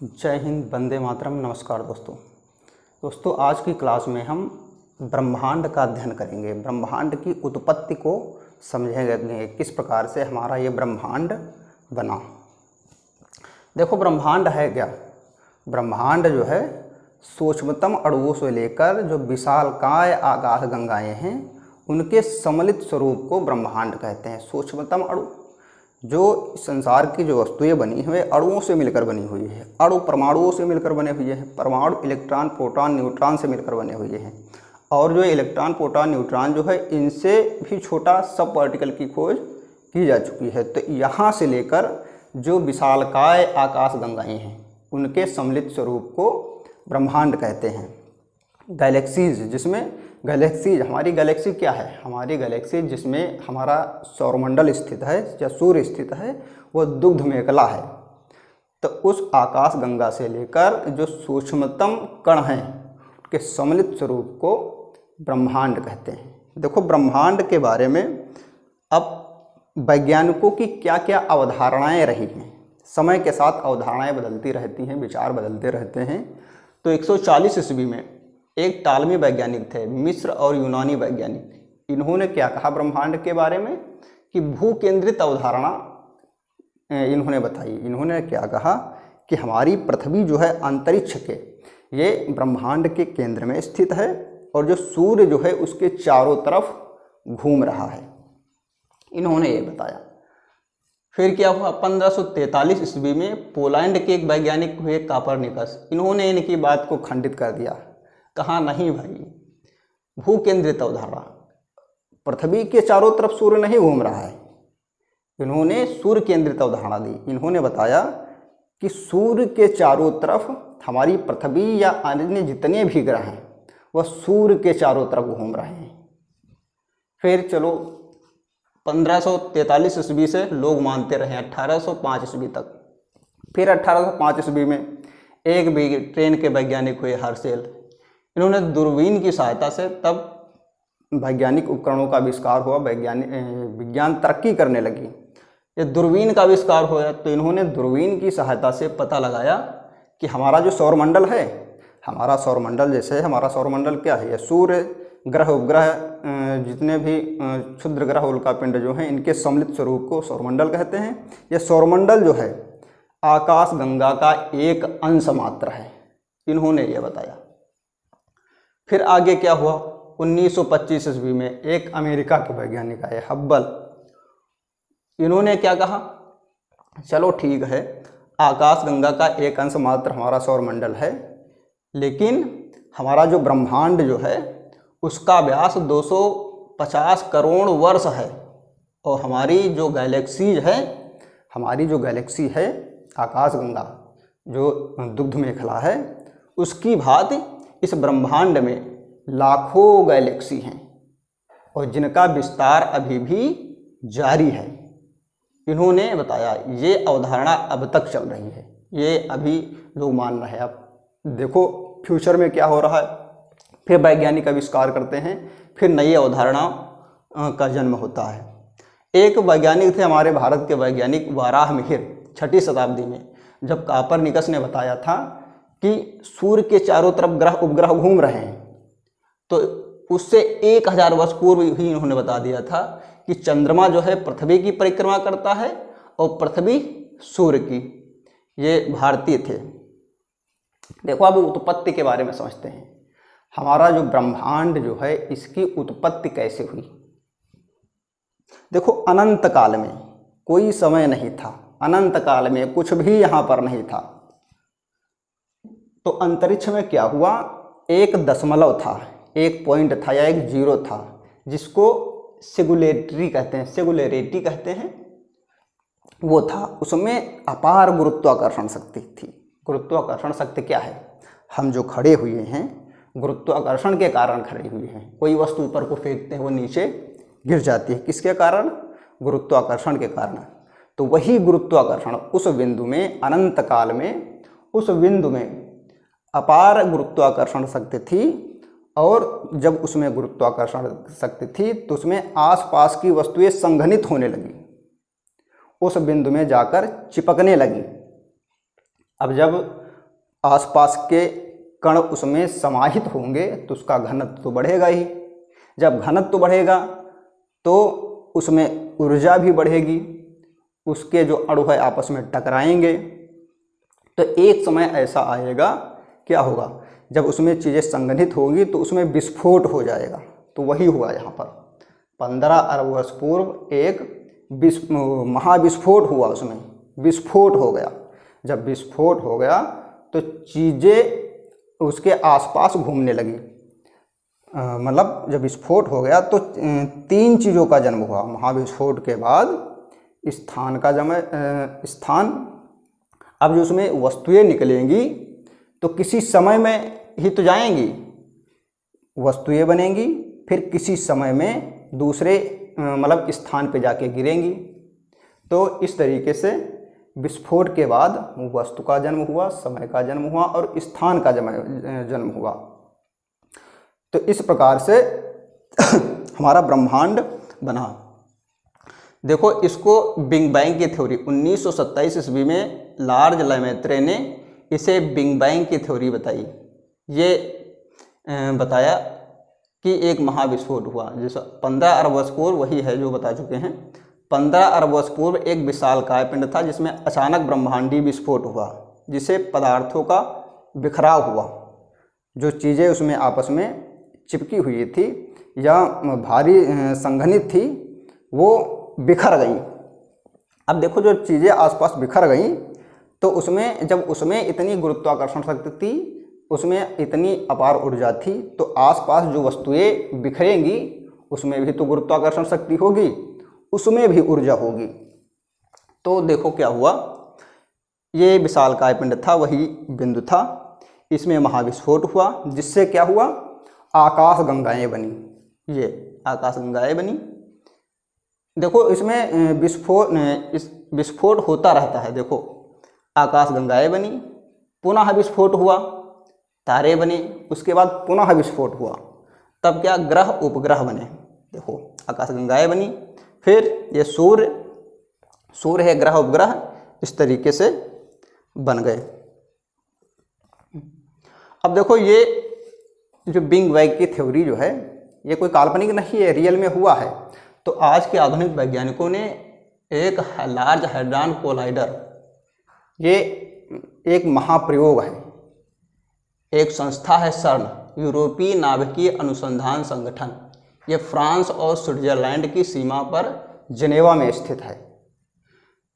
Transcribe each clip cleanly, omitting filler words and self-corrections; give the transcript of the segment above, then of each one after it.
जय हिंद, वंदे मातरम। नमस्कार दोस्तों आज की क्लास में हम ब्रह्मांड का अध्ययन करेंगे। ब्रह्मांड की उत्पत्ति को समझेंगे, किस प्रकार से हमारा ये ब्रह्मांड बना। देखो, ब्रह्मांड है क्या? ब्रह्मांड जो है सूक्ष्मतम अणुओं से लेकर जो विशालकाय आकाश गंगाएँ हैं उनके सम्मिलित स्वरूप को ब्रह्मांड कहते हैं। सूक्ष्मतम अणु, जो संसार की जो वस्तुएं बनी हुई अणुओं से मिलकर बनी हुई है। अणु परमाणुओं से मिलकर बने हुए हैं। परमाणु इलेक्ट्रॉन, प्रोटॉन, न्यूट्रॉन से मिलकर बने हुए हैं। और जो इलेक्ट्रॉन, प्रोटॉन, न्यूट्रॉन जो है इनसे भी छोटा सब पार्टिकल की खोज की जा चुकी है। तो यहाँ से लेकर जो विशालकाय आकाश गंगाएँ हैं उनके सम्मिलित स्वरूप को ब्रह्मांड कहते हैं। गैलेक्सीज, जिसमें गैलेक्सीज, हमारी गैलेक्सी क्या है? हमारी गैलेक्सी जिसमें हमारा सौरमंडल स्थित है या सूर्य स्थित है वह दुग्ध मेखला है। तो उस आकाश गंगा से लेकर जो सूक्ष्मतम कण हैं के सम्मिलित स्वरूप को ब्रह्मांड कहते हैं। देखो, ब्रह्मांड के बारे में अब वैज्ञानिकों की क्या क्या अवधारणाएं रही हैं। समय के साथ अवधारणाएं बदलती रहती हैं, विचार बदलते रहते हैं। तो 140 ईस्वी में एक टालमी वैज्ञानिक थे, मिस्र और यूनानी वैज्ञानिक। इन्होंने क्या कहा ब्रह्मांड के बारे में कि भू केंद्रित अवधारणा इन्होंने बताई। इन्होंने क्या कहा कि हमारी पृथ्वी जो है अंतरिक्ष के ये ब्रह्मांड के केंद्र में स्थित है और जो सूर्य जो है उसके चारों तरफ घूम रहा है। इन्होंने ये बताया। फिर क्या हुआ? 1543 ईस्वी में पोलैंड के एक वैज्ञानिक हुए कापरनिकस। इन्होंने इनकी बात को खंडित कर दिया। कहा नहीं भाई, भू केंद्रित अवधारणा, पृथ्वी के चारों तरफ सूर्य नहीं घूम रहा है। इन्होंने सूर्य केंद्रित अवधारणा दी। इन्होंने बताया कि सूर्य के चारों तरफ हमारी पृथ्वी या अन्य जितने भी ग्रह हैं वह सूर्य के चारों तरफ घूम रहे हैं। फिर चलो 1543 ईस्वी से लोग मानते रहे 1805 ईस्वी तक। फिर 1805 ईस्वी में एक ब्रिटेन के वैज्ञानिक हुए हर्शेल। इन्होंने दूरबीन की सहायता से, तब वैज्ञानिक उपकरणों का आविष्कार हुआ, विज्ञान तरक्की करने लगी, ये दूरबीन का आविष्कार हुआ। तो इन्होंने दूरबीन की सहायता से पता लगाया कि हमारा जो सौरमंडल है, हमारा सौरमंडल जैसे हमारा सौरमंडल क्या है? सूर्य, ग्रह, उपग्रह, जितने भी क्षुद्र ग्रह, उल्कापिंड जो हैं इनके सम्मिलित स्वरूप को सौरमंडल कहते हैं। यह सौरमंडल जो है आकाश गंगा का एक अंश मात्र है, इन्होंने ये बताया। फिर आगे क्या हुआ? 1925 ईस्वी में एक अमेरिका के वैज्ञानिक आए, हब्बल। इन्होंने क्या कहा? चलो ठीक है, आकाश गंगा का एक अंश मात्र हमारा सौरमंडल है, लेकिन हमारा जो ब्रह्मांड जो है उसका व्यास 250 करोड़ वर्ष है। और हमारी जो गैलेक्सी है आकाश गंगा जो दुग्ध मेखला है, उसकी भांति इस ब्रह्मांड में लाखों गैलेक्सी हैं और जिनका विस्तार अभी भी जारी है। इन्होंने बताया। ये अवधारणा अब तक चल रही है, ये अभी लोग मान रहे हैं। अब देखो फ्यूचर में क्या हो रहा है। फिर वैज्ञानिक आविष्कार करते हैं, फिर नई अवधारणा का जन्म होता है। एक वैज्ञानिक थे हमारे भारत के वैज्ञानिक वाराहमिहिर, 6वीं शताब्दी में, जब कापरनिकस ने बताया था कि सूर्य के चारों तरफ ग्रह उपग्रह घूम रहे हैं, तो उससे 1000 वर्ष पूर्व ही इन्होंने बता दिया था कि चंद्रमा जो है पृथ्वी की परिक्रमा करता है और पृथ्वी सूर्य की। ये भारतीय थे। देखो, अब उत्पत्ति के बारे में समझते हैं। हमारा जो ब्रह्मांड जो है इसकी उत्पत्ति कैसे हुई? देखो, अनंत काल में कोई समय नहीं था, अनंत काल में कुछ भी यहाँ पर नहीं था। तो अंतरिक्ष में क्या हुआ? एक दशमलव था, एक पॉइंट था या एक जीरो था, जिसको सिंगुलैरिटी कहते हैं, वो था। उसमें अपार गुरुत्वाकर्षण शक्ति थी। गुरुत्वाकर्षण शक्ति क्या है? हम जो खड़े हुए हैं गुरुत्वाकर्षण के कारण खड़े हुए हैं। कोई वस्तु ऊपर को फेंकते हैं वो नीचे गिर जाती है, किसके कारण? गुरुत्वाकर्षण के कारण। तो वही गुरुत्वाकर्षण उस बिंदु में, अनंत काल में, उस बिंदु में अपार गुरुत्वाकर्षण शक्ति थी। और जब उसमें गुरुत्वाकर्षण शक्ति थी तो उसमें आसपास की वस्तुएं संघनित होने लगी, उस बिंदु में जाकर चिपकने लगी। अब जब आसपास के कण उसमें समाहित होंगे तो उसका घनत्व तो बढ़ेगा ही। जब घनत्व बढ़ेगा तो उसमें ऊर्जा भी बढ़ेगी, उसके जो अणु है आपस में टकराएंगे। तो एक समय ऐसा आएगा, क्या होगा, जब उसमें चीज़ें संघनित होंगी तो उसमें विस्फोट हो जाएगा। तो वही हुआ यहाँ पर 15 अरब वर्ष पूर्व एक महाविस्फोट हुआ, उसमें विस्फोट हो गया। जब विस्फोट हो गया तो चीज़ें उसके आसपास घूमने लगी। मतलब जब विस्फोट हो गया तो 3 चीज़ों का जन्म हुआ। महाविस्फोट के बाद स्थान का स्थान, अब जो उसमें वस्तुएं निकलेंगी तो किसी समय में ही तो जाएंगी, वस्तुएं बनेंगी, फिर किसी समय में दूसरे मतलब स्थान पे जाके गिरेंगी। तो इस तरीके से विस्फोट के बाद वस्तु का जन्म हुआ, समय का जन्म हुआ और स्थान का जन्म हुआ। तो इस प्रकार से हमारा ब्रह्मांड बना। देखो, इसको बिग बैंग की थ्योरी 1927 ईस्वी में लॉर्ड लेमेत्रे ने इसे बिग बैंग की थ्योरी बताई। ये बताया कि एक महाविस्फोट हुआ, जैसे 15 अरब वर्ष पूर्व, वही है जो बता चुके हैं। 15 अरब वर्ष पूर्व एक विशालकाय पिंड था जिसमें अचानक ब्रह्मांडीय विस्फोट हुआ, जिसे पदार्थों का बिखराव हुआ। जो चीज़ें उसमें आपस में चिपकी हुई थी या भारी संघनित थी वो बिखर गई। अब देखो, जो चीज़ें आसपास बिखर गई तो उसमें जब उसमें इतनी गुरुत्वाकर्षण शक्ति थी, उसमें इतनी अपार ऊर्जा थी, तो आसपास जो वस्तुएं बिखरेंगी उसमें भी तो गुरुत्वाकर्षण शक्ति होगी, उसमें भी ऊर्जा होगी। तो देखो क्या हुआ, ये विशालकाय पिंड था, वही बिंदु था, इसमें महाविस्फोट हुआ, जिससे क्या हुआ, आकाश गंगाएं बनी। ये आकाश गंगाएं बनी। देखो, इसमें विस्फोट होता रहता है। देखो, आकाश गंगाएं बनी, पुनः विस्फोट हुआ, तारे बने, उसके बाद पुनः विस्फोट हुआ, तब क्या, ग्रह उपग्रह बने। देखो, आकाश गंगाएं बनी, फिर ये सूर्य है, ग्रह उपग्रह, इस तरीके से बन गए। अब देखो, ये जो बिग बैंग की थ्योरी जो है ये कोई काल्पनिक नहीं है, रियल में हुआ है। तो आज के आधुनिक वैज्ञानिकों ने एक लार्ज हैड्रॉन कोलाइडर, ये एक महाप्रयोग है, एक संस्था है सर्न, यूरोपीय नाभिकीय अनुसंधान संगठन, ये फ्रांस और स्विट्जरलैंड की सीमा पर जिनेवा में स्थित है।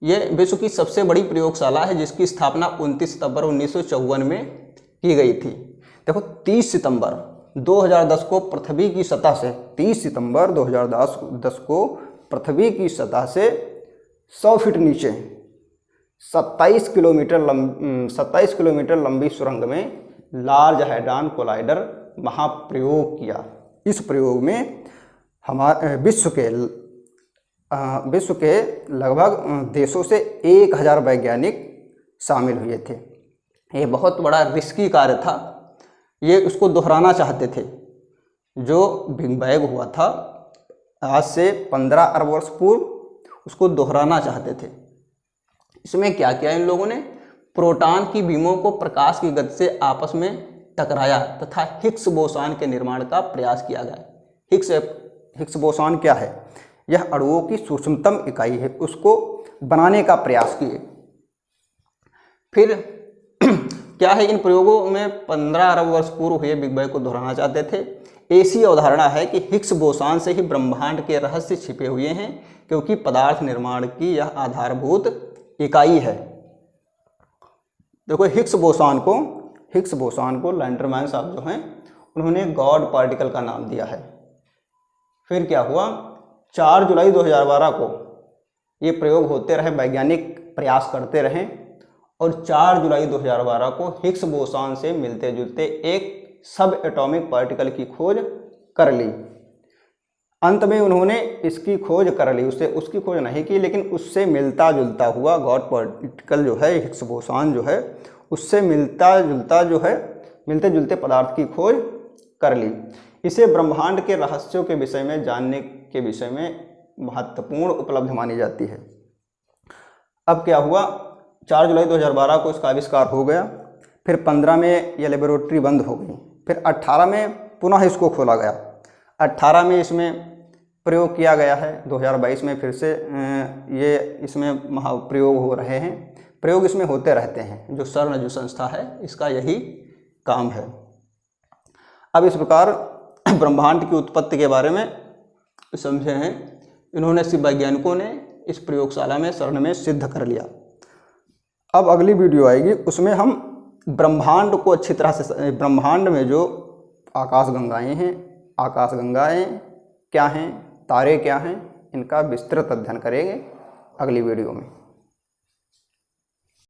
ये विश्व की सबसे बड़ी प्रयोगशाला है जिसकी स्थापना 29 सितंबर 1954 में की गई थी। देखो, 30 सितंबर 2010 को पृथ्वी की सतह से, 30 सितंबर 2010 को पृथ्वी की सतह से 100 फीट नीचे 27 किलोमीटर लंबी सुरंग में लार्ज हैड्रॉन कोलाइडर महाप्रयोग किया। इस प्रयोग में हमारे विश्व के लगभग देशों से 1000 वैज्ञानिक शामिल हुए थे। ये बहुत बड़ा रिस्की कार्य था। ये उसको दोहराना चाहते थे, जो बिग बैंग हुआ था आज से 15 अरब वर्ष पूर्व, उसको दोहराना चाहते थे। इसमें क्या किया इन लोगों ने, प्रोटॉन की बीमों को प्रकाश की गति से आपस में टकराया तथा हिग्स बोसॉन के निर्माण का प्रयास किया गया। हिग्स बोसॉन क्या है, यह अणुओं की सूक्ष्मतम इकाई है, उसको बनाने का प्रयास किए। फिर क्या है, इन प्रयोगों में 15 अरब वर्ष पूर्व हुए बिग बैंग को दोहराना चाहते थे। ऐसी अवधारणा है कि हिग्स बोसॉन से ही ब्रह्मांड के रहस्य छिपे हुए हैं, क्योंकि पदार्थ निर्माण की यह आधारभूत इकाई है। देखो, हिग्स बोसॉन को लैंडरमैन साहब जो हैं उन्होंने गॉड पार्टिकल का नाम दिया है। फिर क्या हुआ, 4 जुलाई 2012 को ये प्रयोग होते रहे, वैज्ञानिक प्रयास करते रहे और 4 जुलाई 2012 को हिग्स बोसॉन से मिलते जुलते एक सब एटॉमिक पार्टिकल की खोज कर ली। अंत में उन्होंने इसकी खोज कर ली, उसकी खोज नहीं की, लेकिन उससे मिलता जुलता हुआ गॉड पार्टिकल जो है, हिग्स बोसॉन जो है, उससे मिलते जुलते पदार्थ की खोज कर ली। इसे ब्रह्मांड के रहस्यों के विषय में जानने के विषय में महत्वपूर्ण उपलब्धि मानी जाती है। अब क्या हुआ, 4 जुलाई 2012 को इसका आविष्कार हो गया। फिर 15 में ये लेबोरेटरी बंद हो गई। फिर 18 में पुनः इसको खोला गया। 18 में इसमें प्रयोग किया गया है। 2022 में फिर से ये इसमें प्रयोग हो रहे हैं। प्रयोग इसमें होते रहते हैं। जो CERN जो संस्था है इसका यही काम है। अब इस प्रकार ब्रह्मांड की उत्पत्ति के बारे में समझे हैं। इन्होंने शिव वैज्ञानिकों ने इस प्रयोगशाला में CERN में सिद्ध कर लिया। अब अगली वीडियो आएगी, उसमें हम ब्रह्मांड को अच्छी तरह से, ब्रह्मांड में जो आकाशगंगाएँ हैं, आकाशगंगाएँ क्या हैं, तारे क्या हैं, इनका विस्तृत अध्ययन करेंगे अगली वीडियो में।